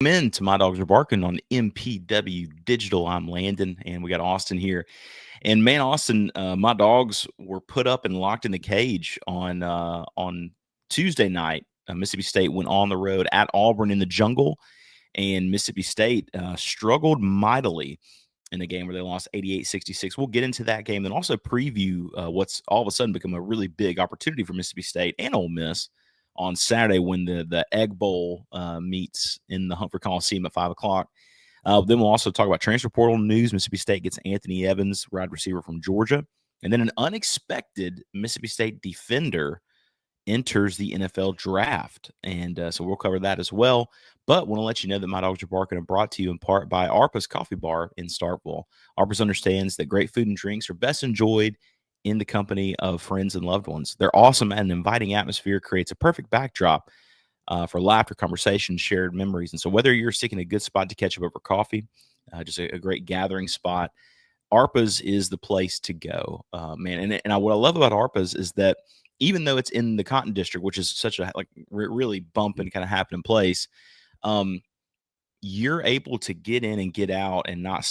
Into My Dogs Are Barking on MPW Digital. I'm Landon, and we got Austin here. And man, Austin, my dogs were put up and locked in the cage on Tuesday night. Mississippi State went on the road at Auburn in the jungle, and Mississippi State struggled mightily in a game where they lost 88-66. We'll get into that game, and also preview what's all of a sudden become a really big opportunity for Mississippi State and Ole Miss on Saturday when the Egg Bowl meets in the Humphrey Coliseum at 5 o'clock. Then we'll also talk about transfer portal news. Mississippi State gets Anthony Evans, wide receiver from Georgia. And then an unexpected Mississippi State defender enters the NFL draft. And so we'll cover that as well. But want to let you know that My Dogs Are Barking are brought to you in part by Arpa's Coffee Bar in Starkville. Arpa's understands that great food and drinks are best enjoyed in the company of friends and loved ones. Their awesome and inviting atmosphere creates a perfect backdrop for laughter, conversation, shared memories. And so whether you're seeking a good spot to catch up over coffee, just a great gathering spot, Arpa's is the place to go, man. And what I love about Arpa's is that even though it's in the Cotton District, which is such a really bumping kind of happening place, you're able to get in and get out and not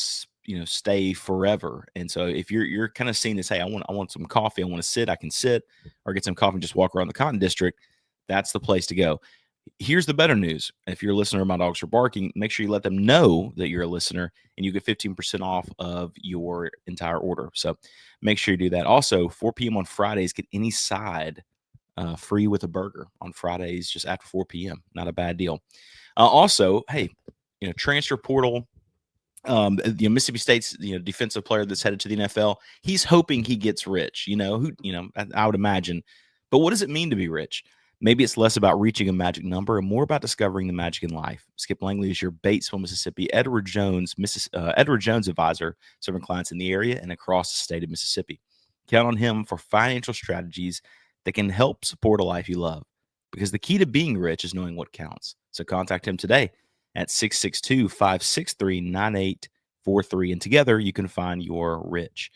stay forever. And so if you're kind of seeing this, hey, I want some coffee, I want to sit, I can sit, or get some coffee and just walk around the Cotton District, that's the place to go. Here's the better news. If you're a listener of My Dogs Are Barking, make sure you let them know that you're a listener, and you get 15% off of your entire order. So make sure you do that. Also, 4 p.m. on Fridays, get any side free with a burger on Fridays just after 4 p.m. Not a bad deal. Also, hey, transfer portal. Mississippi State's defensive player that's headed to the NFL. He's hoping he gets rich. I would imagine. But what does it mean to be rich? Maybe it's less about reaching a magic number and more about discovering the magic in life. Skip Langley is your Batesville, Mississippi Edward Jones advisor, serving clients in the area and across the state of Mississippi. Count on him for financial strategies that can help support a life you love. Because the key to being rich is knowing what counts. So contact him today at 662-563-9843. And together you can find your rich.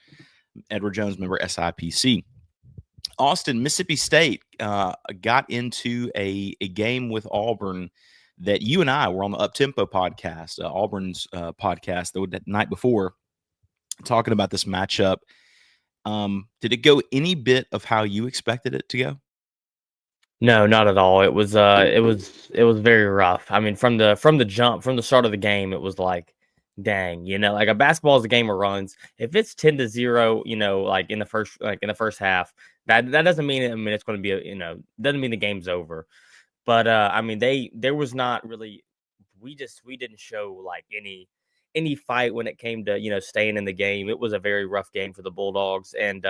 Edward Jones, member SIPC. Austin, Mississippi State got into a game with Auburn that you and I were on the Up-Tempo podcast, Auburn's podcast, the night before, talking about this matchup. Did it go any bit of how you expected it to go? No, not at all. It was very rough. I mean, from the jump, from the start of the game, it was like, dang, like a basketball is a game of runs. If it's 10-0, like in the first half, that doesn't mean it's going to be doesn't mean the game's over. But I mean, there was not really, we didn't show like any fight when it came to staying in the game. It was a very rough game for the Bulldogs, and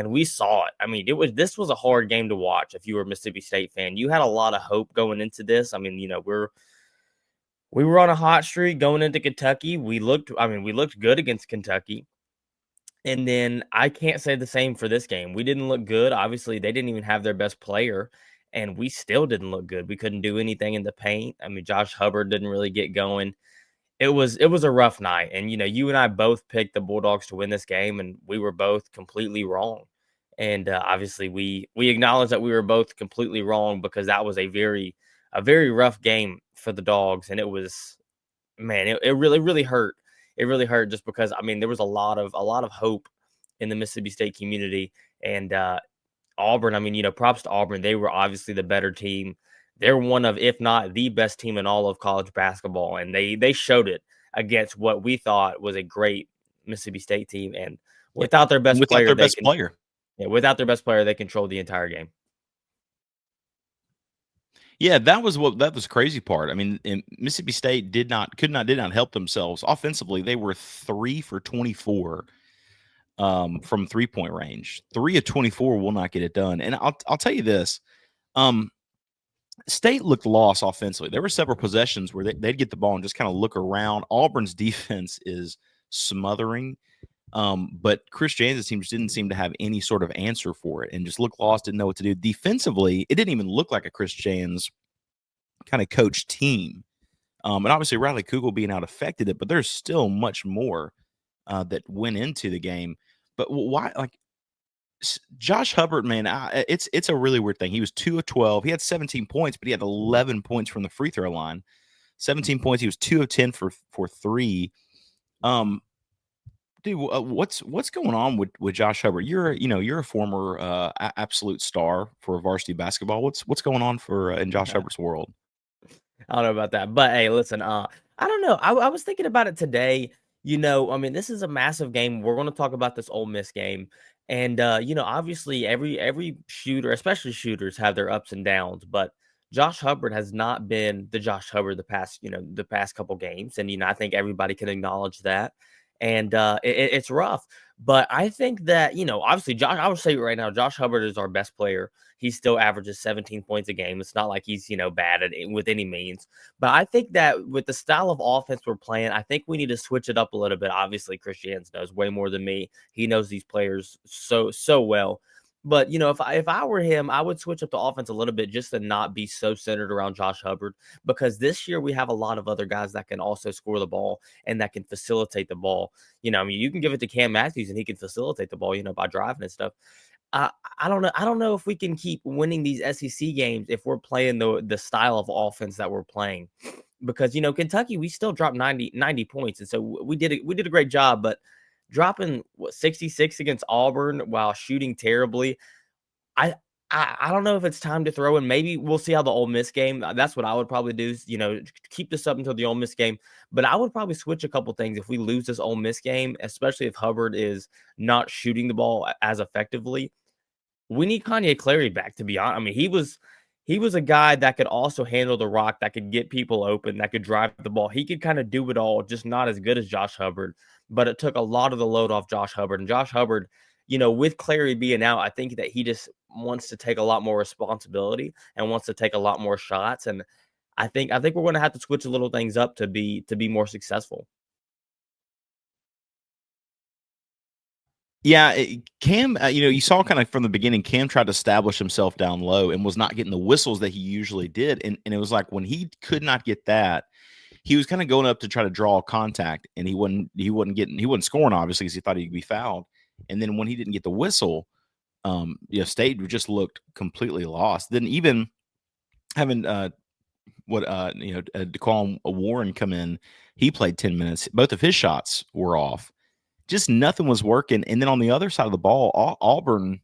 we saw it. I mean, this was a hard game to watch. If you were a Mississippi State fan, you had a lot of hope going into this. I mean, we were on a hot streak going into Kentucky. We looked good against Kentucky. And then I can't say the same for this game. We didn't look good. Obviously, they didn't even have their best player, and we still didn't look good. We couldn't do anything in the paint. I mean, Josh Hubbard didn't really get going. It was a rough night. And, you and I both picked the Bulldogs to win this game, and we were both completely wrong. And obviously, we acknowledge that we were both completely wrong, because that was a very rough game for the Dogs. And it was, man, it really hurt. It really hurt, just because, I mean, there was a lot of hope in the Mississippi State community. And Auburn, I mean, props to Auburn. They were obviously the better team. They're one of, if not the best team in all of college basketball. And they showed it against what we thought was a great Mississippi State team. And without their best player, without their best player, they controlled the entire game. Yeah, that was the crazy part. I mean, Mississippi State did not help themselves offensively. They were 3 for 24 from 3-point range. 3 of 24 will not get it done. And I'll tell you this, State looked lost offensively. There were several possessions where they'd get the ball and just kind of look around. Auburn's defense is smothering. But Chris James' team just didn't seem to have any sort of answer for it and just looked lost, didn't know what to do. Defensively, it didn't even look like a Chris James kind of coach team. And obviously Riley Kugel being out affected it, but there's still much more that went into the game. But why, like, Josh Hubbard, man, it's a really weird thing. He was 2 of 12. He had 17 points, but he had 11 points from the free throw line. 17 points. He was 2 of 10 for 3. Um, dude, what's going on with Josh Hubbard? You're a former absolute star for varsity basketball. What's going on for in Josh Hubbard's world? I don't know about that, but hey, listen, I don't know. I was thinking about it today. I mean, this is a massive game. We're going to talk about this Ole Miss game, and obviously, every shooter, especially shooters, have their ups and downs. But Josh Hubbard has not been the Josh Hubbard the past couple games, and I think everybody can acknowledge that. And it's rough, but I think that obviously, Josh. I would say right now, Josh Hubbard is our best player. He still averages 17 points a game. It's not like he's, bad at it with any means. But I think that with the style of offense we're playing, I think we need to switch it up a little bit. Obviously, Christians knows way more than me. He knows these players so well. But if I were him, I would switch up the offense a little bit just to not be so centered around Josh Hubbard, because this year we have a lot of other guys that can also score the ball and that can facilitate the ball. I mean, you can give it to Cam Matthews and he can facilitate the ball, by driving and stuff. I I don't know. I don't know if we can keep winning these SEC games if we're playing the style of offense that we're playing, because Kentucky, we still dropped 90 points, and so we did a great job, but dropping 66 against Auburn while shooting terribly, I I don't know if it's time to throw in. Maybe we'll see how the Ole Miss game. That's what I would probably do. Keep this up until the Ole Miss game. But I would probably switch a couple things if we lose this Ole Miss game, especially if Hubbard is not shooting the ball as effectively. We need Kanye Clary back, to be honest. I mean, he was a guy that could also handle the rock, that could get people open, that could drive the ball. He could kind of do it all, just not as good as Josh Hubbard. But it took a lot of the load off Josh Hubbard. And Josh Hubbard, with Clary being out, I think that he just wants to take a lot more responsibility and wants to take a lot more shots. And I think we're going to have to switch a little things up to be more successful. Yeah, Cam, you saw kind of from the beginning, Cam tried to establish himself down low and was not getting the whistles that he usually did. And it was like when he could not get that, he was kind of going up to try to draw contact, and he wasn't scoring, obviously, because he thought he'd be fouled. And then when he didn't get the whistle, State just looked completely lost. Then even having DeQuan Warren come in, he played 10 minutes. Both of his shots were off. Just nothing was working. And then on the other side of the ball, Auburn,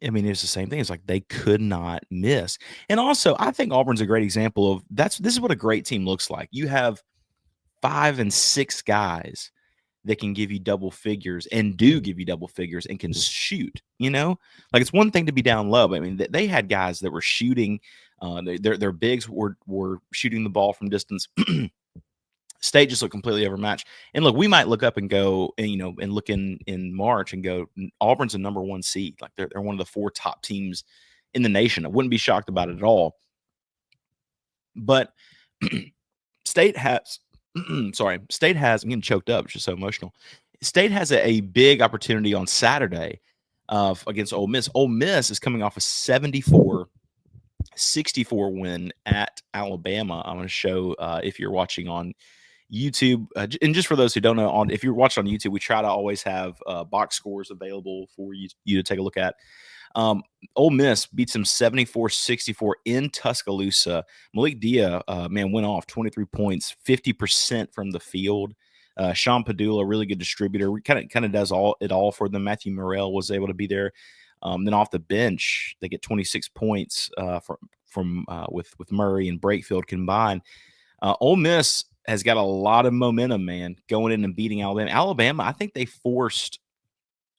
I mean, it's the same thing. It's like they could not miss. And also, I think Auburn's a great example of this is what a great team looks like. You have 5 and 6 guys that can give you double figures and do give you double figures and can shoot, Like it's one thing to be down low. But I mean, they had guys that were shooting. Their bigs were shooting the ball from distance. State just looked completely overmatched. And look, we might look up and go, and look in March and go, Auburn's a number 1 seed. Like they're one of the 4 top teams in the nation. I wouldn't be shocked about it at all. But State has, State has. I'm getting choked up. It's just so emotional. State has a big opportunity on Saturday against Ole Miss. Ole Miss is coming off a 74-64 win at Alabama. I'm going to show if you're watching on YouTube, and just for those who don't know, if you're watching on YouTube, we try to always have box scores available for you to take a look at. Ole Miss beats them 74-64 in Tuscaloosa. Malik Dia, went off 23 points, 50% from the field. Sean Padula, really good distributor, kind of does it all for them. Matthew Morrell was able to be there. Then off the bench, they get 26 points from with Murray and Brakefield combined. Ole Miss has got a lot of momentum, man, going in and beating Alabama. Alabama, I think they forced,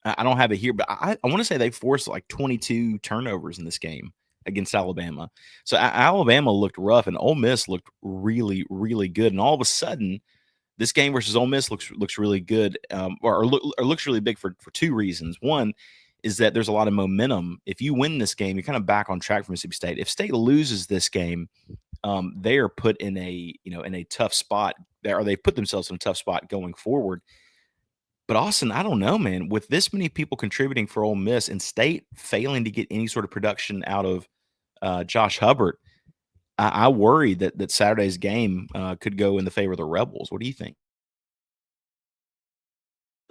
I don't have it here, but I want to say they forced like 22 turnovers in this game against Alabama. So Alabama looked rough, and Ole Miss looked really, really good. And all of a sudden, this game versus Ole Miss looks really good, or looks really big for 2 reasons. One is that there's a lot of momentum. If you win this game, you're kind of back on track for Mississippi State. If State loses this game, they are put in a tough spot, or they put themselves in a tough spot going forward. But Austin, I don't know, man. With this many people contributing for Ole Miss and State failing to get any sort of production out of Josh Hubbard, I worry that Saturday's game could go in the favor of the Rebels. What do you think?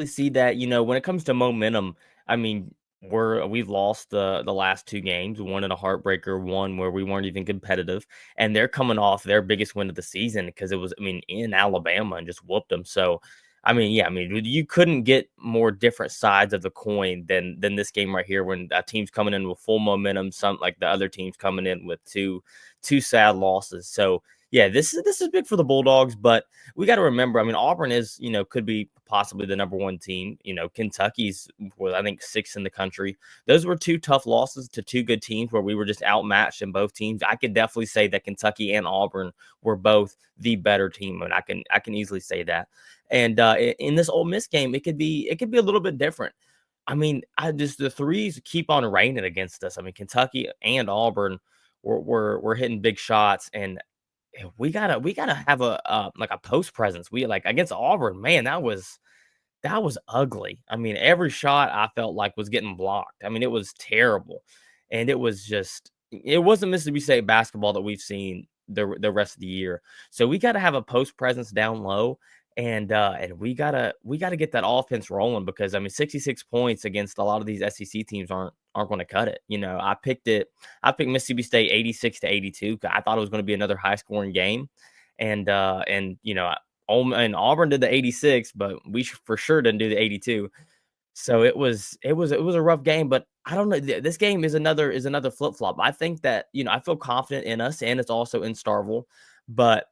See that, when it comes to momentum, I mean, we've lost the last 2 games, one in a heartbreaker, one where we weren't even competitive, and they're coming off their biggest win of the season because it was, I mean, in Alabama and just whooped them. So, I mean, yeah, I mean, you couldn't get more different sides of the coin than this game right here when a team's coming in with full momentum, some like the other team's coming in with two sad losses. So, yeah, this is big for the Bulldogs, but we got to remember, I mean, Auburn is, could be possibly the number one team. Kentucky's was, I think, sixth in the country. Those were two tough losses to two good teams where we were just outmatched in both teams. I could definitely say that Kentucky and Auburn were both the better team, and I can easily say that. And in this Ole Miss game, it could be a little bit different. I mean, I just the threes keep on raining against us. I mean, Kentucky and Auburn were hitting big shots, and we gotta have a like a post presence. We like against Auburn, man, that was ugly. I mean, every shot I felt like was getting blocked. I mean, it was terrible. And it wasn't Mississippi State basketball that we've seen the rest of the year. So we got to have a post presence down low, and we gotta get that offense rolling because I mean 66 points against a lot of these SEC teams aren't going to cut it. I picked Mississippi State 86 to 82. I thought it was going to be another high scoring game. And Auburn did the 86, but we for sure didn't do the 82. So it was a rough game, but I don't know. This game is another flip flop. I think that I feel confident in us, and it's also in Starville, but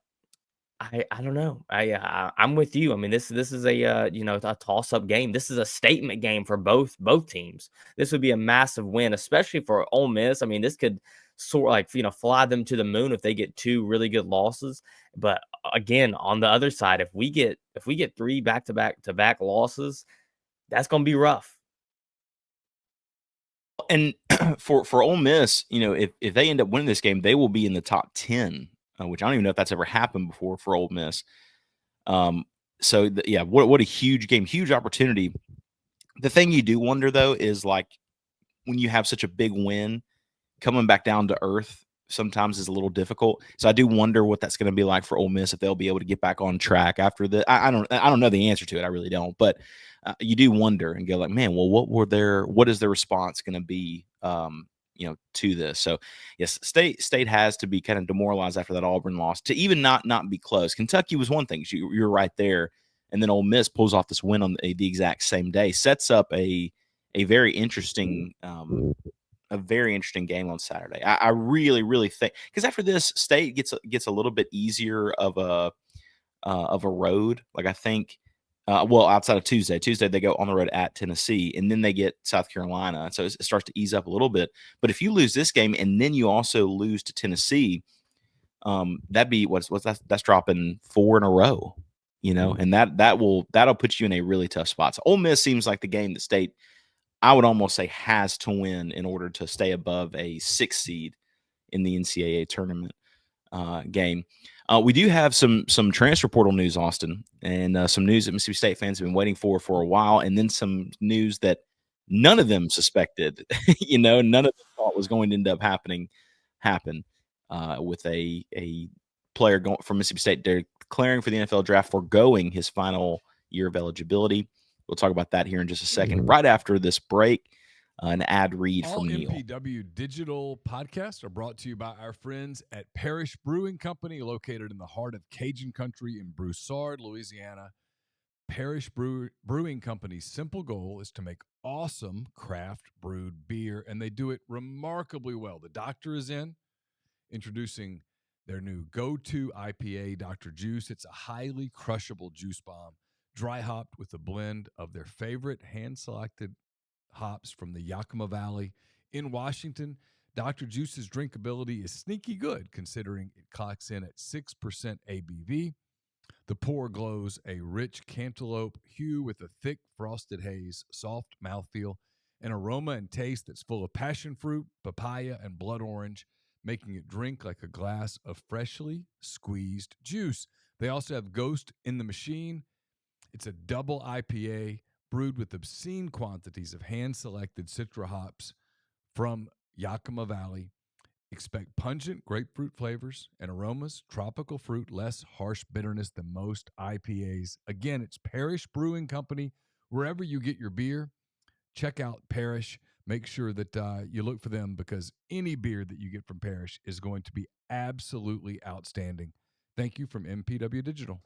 I don't know. I'm with you. I mean, this is a toss up game. This is a statement game for both teams. This would be a massive win, especially for Ole Miss. I mean, this could sort like fly them to the moon if they get two really good losses. But again, on the other side, if we get three back losses, that's gonna be rough. And for Ole Miss, if they end up winning this game, they will be in the top 10, which I don't even know if that's ever happened before for Ole Miss. So yeah, what a huge game, huge opportunity. The thing you do wonder though is like when you have such a big win, coming back down to earth sometimes is a little difficult. So I do wonder what that's going to be like for Ole Miss if they'll be able to get back on track after the. I don't know the answer to it. I really don't. But you do wonder and go like, man, well, what is their response going to be? To this. So yes, state has to be kind of demoralized after that Auburn loss to even not be close. Kentucky was one thing. You're right there, and then Ole Miss pulls off this win on the exact same day, sets up a very interesting a very interesting game on Saturday. I really, really think because after this, State gets a little bit easier of a road. Like I think, well, outside of Tuesday they go on the road at Tennessee, and then they get South Carolina, so it starts to ease up a little bit. But if you lose this game and then you also lose to Tennessee, that'd be what's that's dropping four in a row. And that'll put you in a really tough spot. So Ole Miss seems like the game that State I would almost say has to win in order to stay above a 6 seed in the NCAA tournament game. We do have some transfer portal news, Austin, and some news that Mississippi State fans have been waiting for a while, and then some news that none of them suspected. None of them thought was going to end up happen with a player going from Mississippi State declaring for the NFL draft, foregoing his final year of eligibility. We'll talk about that here in just a second, right after this break. An ad read All from Neil. MPW digital podcasts are brought to you by our friends at Parish Brewing Company, located in the heart of Cajun country in Broussard, Louisiana. Parish Brewing Company's simple goal is to make awesome craft brewed beer, and they do it remarkably well. The doctor is introducing their new go-to IPA, Dr. Juice. It's a highly crushable juice bomb, dry hopped with a blend of their favorite hand-selected hops from the Yakima Valley in Washington. Dr. Juice's drinkability is sneaky good, considering it clocks in at 6% ABV. The pour glows a rich cantaloupe hue with a thick frosted haze, soft mouthfeel, an aroma and taste that's full of passion fruit, papaya, and blood orange, making it drink like a glass of freshly squeezed juice. They also have Ghost in the Machine. It's a double IPA brewed with obscene quantities of hand-selected Citra hops from Yakima Valley. Expect pungent grapefruit flavors and aromas, tropical fruit, less harsh bitterness than most IPAs. Again, it's Parish Brewing Company. Wherever you get your beer, check out Parish. make sure that you look for them, because any beer that you get from Parrish is going to be absolutely outstanding. Thank you from MPW Digital.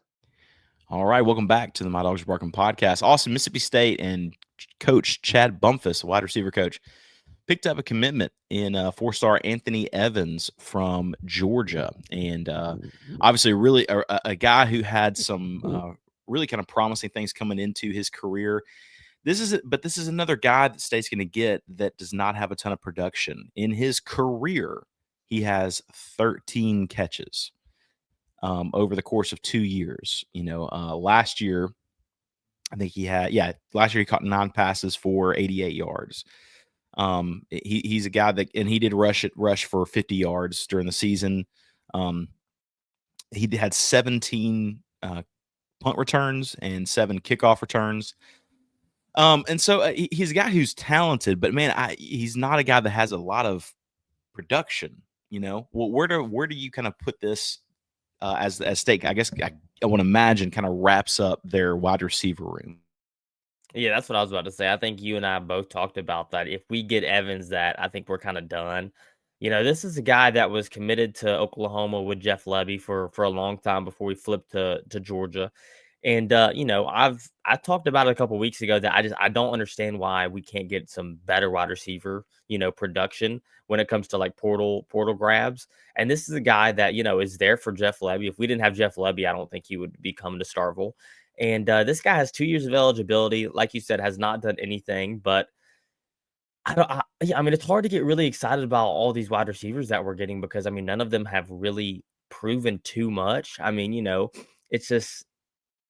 All right, welcome back to the My Dogs Barking podcast. Austin, Mississippi State, and Coach Chad Bumpus, wide receiver coach, picked up a commitment in four-star Anthony Evans from Georgia, and obviously, really a guy who had some really kind of promising things coming into his career. This is another guy that State's going to get that does not have a ton of production in his career. He has 13 catches over the course of 2 years. Last year, I think last year he caught 9 passes for 88 yards. He's a guy that, and he did rush for 50 yards during the season. He had 17 punt returns and 7 kickoff returns. And so he's a guy who's talented, but man, he's not a guy that has a lot of production. Well, where do you kind of put this as State? I guess I want to imagine kind of wraps up their wide receiver room. Yeah, that's what I was about to say. I think you and I both talked about that. If we get Evans, that I think we're kind of done. This is a guy that was committed to Oklahoma with Jeff Lebby for a long time before we flipped to Georgia. And I talked about it a couple weeks ago that I don't understand why we can't get some better wide receiver, production when it comes to like portal grabs. And this is a guy that, is there for Jeff Lebby. If we didn't have Jeff Lebby, I don't think he would be coming to Starkville. And this guy has 2 years of eligibility, like you said, has not done anything. But I mean, it's hard to get really excited about all these wide receivers that we're getting, because I mean, none of them have really proven too much. I mean, it's just.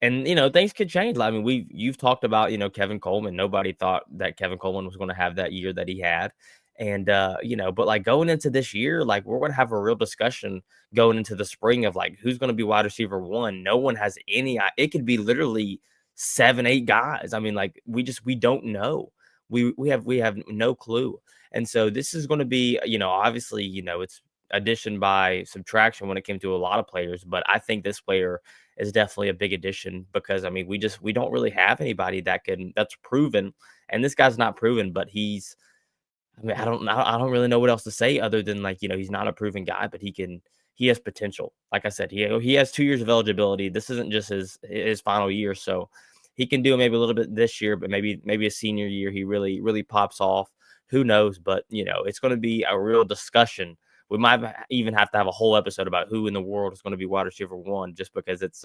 And, things could change. I mean, you've talked about, Kevin Coleman. Nobody thought that Kevin Coleman was going to have that year that he had. And, but like going into this year, like we're going to have a real discussion going into the spring of like, who's going to be wide receiver one? No one has any, it could be literally 7, 8 guys. I mean, like we don't know. We have no clue. And so this is going to be, obviously, it's addition by subtraction when it came to a lot of players, but I think this player is definitely a big addition, because I mean, we don't really have anybody that's proven, and this guy's not proven, but I don't really know what else to say other than like, he's not a proven guy, but he has potential. Like I said, he has 2 years of eligibility. This isn't just his final year. So he can do maybe a little bit this year, but maybe a senior year, he really, really pops off. Who knows? But it's going to be a real discussion. We might even have to have a whole episode about who in the world is going to be wide receiver one, just because it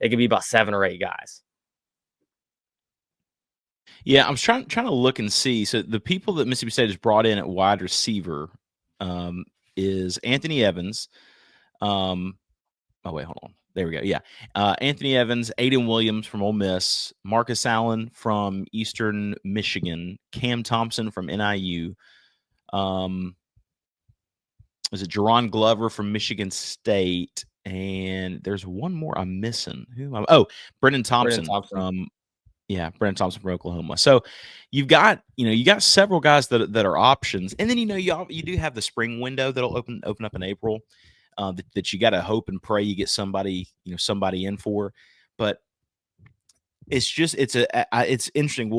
could be about 7 or 8 guys. Yeah, I'm trying to look and see. So the people that Mississippi State has brought in at wide receiver is Anthony Evans. Oh wait, hold on. There we go. Yeah, Anthony Evans, Aiden Williams from Ole Miss, Marcus Allen from Eastern Michigan, Cam Thompson from NIU. Is it Jerron Glover from Michigan State? And there's one more I'm missing. Brendan Thompson from Oklahoma. So you've got several guys that are options, and then you do have the spring window that'll open up in April that you got to hope and pray you get somebody in for. But it's interesting.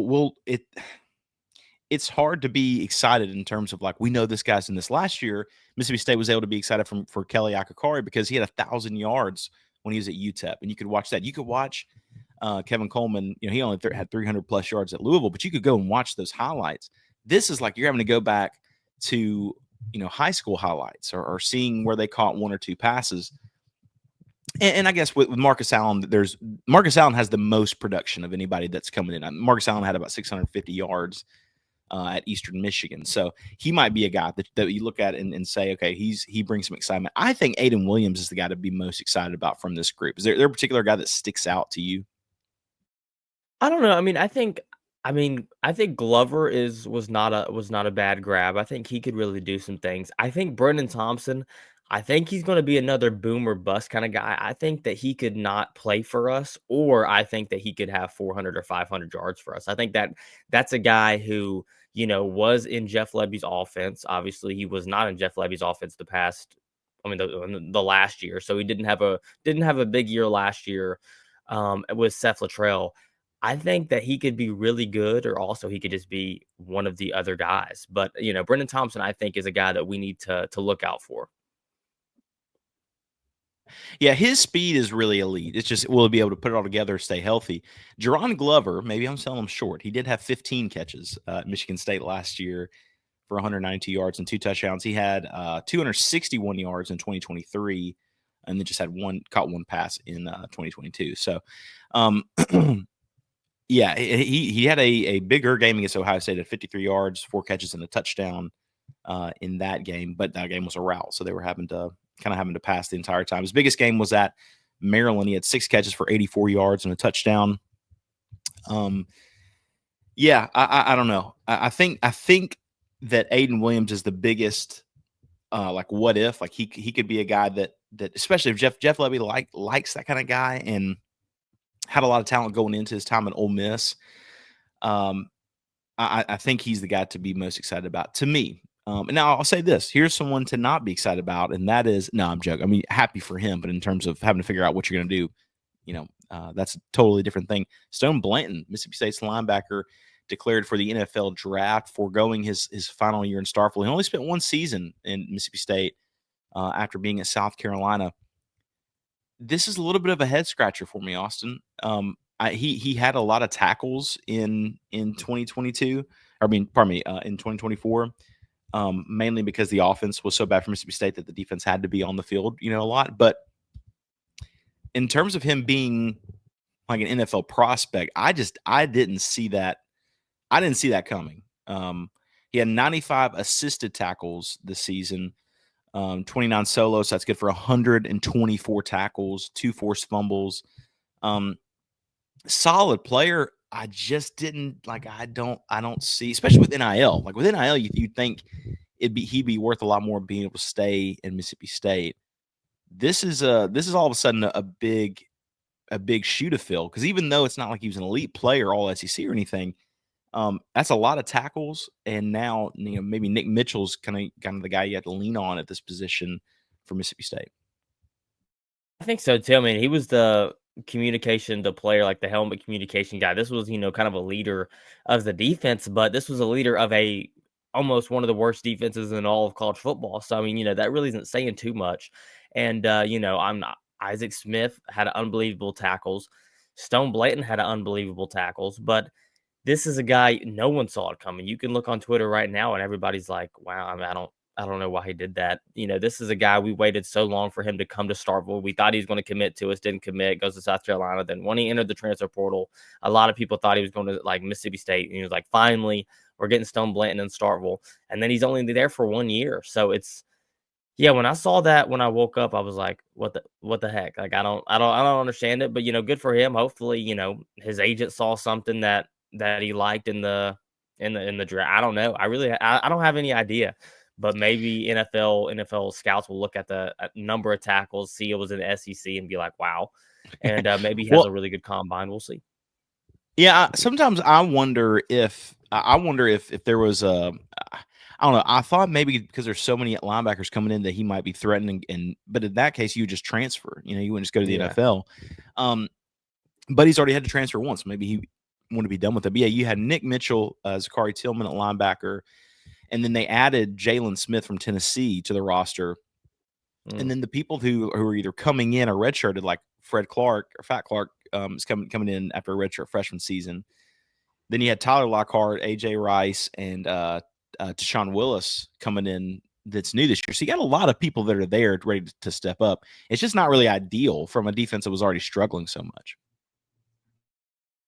It's hard to be excited in terms of like, we know this guy's in this. Last year, Mississippi State was able to be excited for Kelly Akakari because he had 1,000 yards when he was at UTEP, and you could watch that. You could watch Kevin Coleman. He only had 300 plus yards at Louisville, but you could go and watch those highlights. This is like you're having to go back to high school highlights or seeing where they caught 1 or 2 passes. And I guess with Marcus Allen, Marcus Allen has the most production of anybody that's coming in. Marcus Allen had about 650 yards at Eastern Michigan. So he might be a guy that you look at and say, okay, he brings some excitement. I think Aiden Williams is the guy to be most excited about from this group. Is there a particular guy that sticks out to you? I don't know. I mean, I think Glover was not a bad grab. I think he could really do some things. I think Brendan Thompson, I think he's going to be another boom or bust kind of guy. I think that he could not play for us, or I think that he could have 400 or 500 yards for us. I think that's a guy who, was in Jeff Lebby's offense. Obviously, he was not in Jeff Lebby's offense the last year. So he didn't have a big year last year with Seth Luttrell. I think that he could be really good, or also he could just be one of the other guys. But Brendan Thompson, I think, is a guy that we need to look out for. Yeah, his speed is really elite. It's just will he be able to put it all together, stay healthy? Jerron Glover, maybe I'm selling him short. He did have 15 catches at Michigan State last year for 192 yards and 2 touchdowns. He had 261 yards in 2023, and then just had caught one pass in 2022. So, um, yeah, he had a bigger game against Ohio State at 53 yards, 4 catches and a touchdown in that game, but that game was a rout, so they were having to pass the entire time. His biggest game was at Maryland. He had 6 catches for 84 yards and a touchdown. Yeah, I don't know. I think that Aiden Williams is the biggest like what if, like he could be a guy that especially if Jeff Levy likes that kind of guy and had a lot of talent going into his time at Ole Miss. I think he's the guy to be most excited about to me. And now I'll say this: here's someone to not be excited about, and that is no, I'm joking. I mean, happy for him, but in terms of having to figure out what you're going to do, that's a totally different thing. Stone Blanton, Mississippi State's linebacker, declared for the NFL draft, foregoing his final year in Starkville. He only spent 1 season in Mississippi State after being at South Carolina. This is a little bit of a head scratcher for me, Austin. He had a lot of tackles in 2022. In 2024, mainly because the offense was so bad for Mississippi State that the defense had to be on the field, a lot. But in terms of him being like an NFL prospect, I didn't see that. I didn't see that coming. He had 95 assisted tackles this season, 29 solos. So that's good for 124 tackles, 2 forced fumbles. Solid player. I just didn't like. I don't see, especially with NIL. Like with NIL, you'd think he'd be worth a lot more being able to stay in Mississippi State. This is all of a sudden a big shoe to fill, because even though it's not like he was an elite player, all SEC or anything, that's a lot of tackles. And now maybe Nick Mitchell's kind of the guy you have to lean on at this position for Mississippi State. I think so too. I mean, he was the player, like the helmet communication guy. This was, kind of a leader of the defense, but this was a leader of almost one of the worst defenses in all of college football. So, I mean, that really isn't saying too much. And, I'm not. Isaac Smith had unbelievable tackles. Stone Blanton had unbelievable tackles, but this is a guy no one saw it coming. You can look on Twitter right now and everybody's like, wow, I mean, I don't know why he did that. This is a guy we waited so long for him to come to Starkville. We thought he was going to commit to us, didn't commit, goes to South Carolina. Then when he entered the transfer portal, a lot of people thought he was going to like Mississippi State. And he was like, finally, we're getting Stone Blanton in Starkville. And then he's only there for 1 year. So when I saw that, when I woke up, I was like, what the heck? Like, I don't understand it, but good for him. Hopefully, his agent saw something that he liked in the draft. I don't know. I don't have any idea. But maybe NFL scouts will look at the number of tackles, see it was in the SEC, and be like, "Wow!" And maybe he has a really good combine. We'll see. Yeah, sometimes I wonder if there was a. I don't know. I thought maybe because there's so many linebackers coming in that he might be threatening, but in that case, you would just transfer. You wouldn't just go to the NFL. But he's already had to transfer once. Maybe he wanted to be done with it. But yeah, you had Nick Mitchell, Zachary Tillman at linebacker. And then they added Jalen Smith from Tennessee to the roster. And then the people who are either coming in or redshirted, like Fat Clark, is coming in after a redshirt freshman season. Then you had Tyler Lockhart, AJ Rice, and Tashawn Willis coming in that's new this year. So you got a lot of people that are there ready to step up. It's just not really ideal from a defense that was already struggling so much.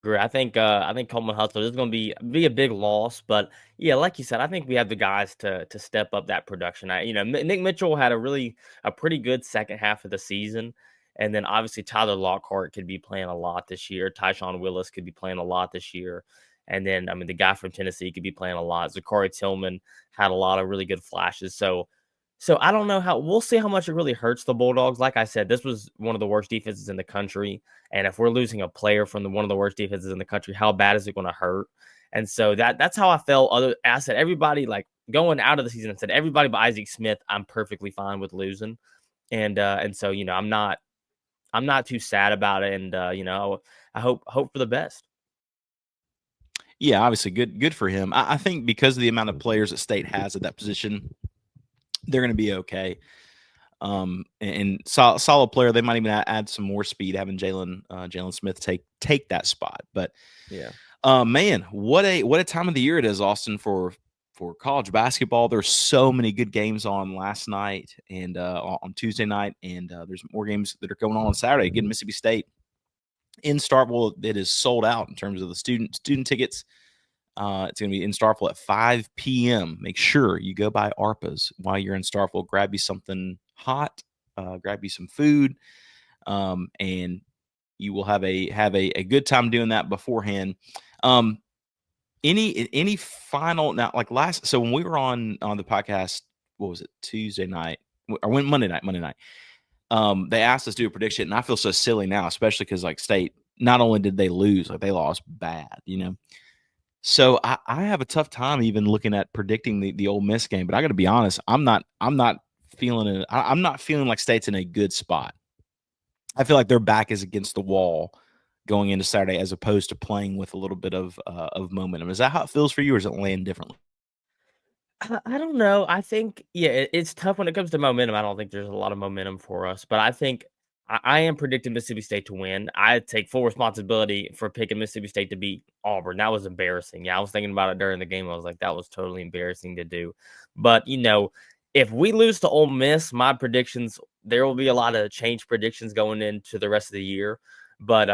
I think Coleman Hustler is going to be a big loss, but yeah, like you said, I think we have the guys to step up that production. Nick Mitchell had a pretty good second half of the season, and then obviously Tyler Lockhart could be playing a lot this year. Tyshawn Willis could be playing a lot this year, and then the guy from Tennessee could be playing a lot. Zachary Tillman had a lot of really good flashes. So I don't know we'll see how much it really hurts the Bulldogs. Like I said, this was one of the worst defenses in the country. And if we're losing a player from one of the worst defenses in the country, how bad is it going to hurt? And so that's how I felt. I said, everybody, like going out of the season, I said, everybody but Isaac Smith, I'm perfectly fine with losing. And so, I'm not too sad about it. And, I hope for the best. Yeah, obviously good for him. I think because of the amount of players that State has at that position, they're going to be okay. And solid player. They might even add some more speed, having Jalen Smith take that spot. But Yeah. man, what a time of the year it is, Austin, for college basketball. There's so many good games on last night and on Tuesday night, and there's more games that are going on Saturday. Again, Mississippi State in Starkville, it is sold out in terms of the student tickets. It's going to be in Starkville at 5 p.m. Make sure you go buy ARPAs while you're in Starkville. Grab you something hot, grab you some food, and you will have a good time doing that beforehand. Any final now, like last, so when we were on the podcast, what was it, Tuesday night or when Monday night, they asked us to do a prediction, and I feel so silly now, especially because like State, not only did they lose, like they lost bad, So I have a tough time even looking at predicting the Ole Miss game, but I got to be honest, I'm not feeling it. I'm not feeling like State's in a good spot. I feel like their back is against the wall going into Saturday, as opposed to playing with a little bit of momentum. Is that how it feels for you, or is it land differently? I don't know. I think, yeah, it's tough when it comes to momentum. I don't think there's a lot of momentum for us, but I think I am predicting Mississippi State to win. I take full responsibility for picking Mississippi State to beat Auburn. That was embarrassing. Yeah, I was thinking about it during the game. I was like, that was totally embarrassing to do. But, if we lose to Ole Miss, my predictions, there will be a lot of change predictions going into the rest of the year. But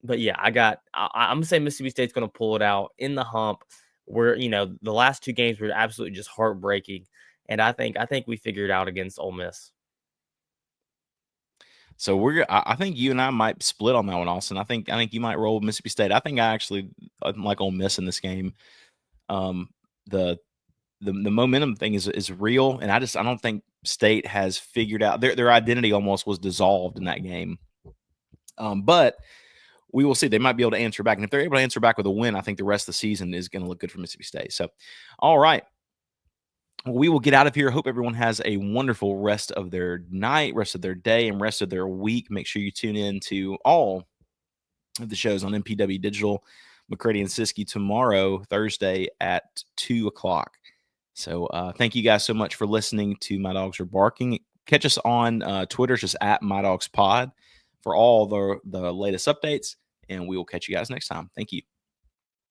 yeah, I'm gonna say Mississippi State's gonna pull it out in the hump. Where the last two games were absolutely just heartbreaking, and I think we figured out against Ole Miss. So I think you and I might split on that one, Austin. I think you might roll with Mississippi State. I think I'm like Ole Miss in this game. The momentum thing is real, and I don't think State has figured out their identity. Almost was dissolved in that game. But we will see. They might be able to answer back, and if they're able to answer back with a win, I think the rest of the season is going to look good for Mississippi State. So, all right. We will get out of here. Hope everyone has a wonderful rest of their night, rest of their day, and rest of their week. Make sure you tune in to all of the shows on MPW Digital, McCready and Siskey tomorrow, Thursday at 2 o'clock. So thank you guys so much for listening to My Dogs Are Barking. Catch us on Twitter, just at MyDawgsPod for all the latest updates, and we will catch you guys next time. Thank you.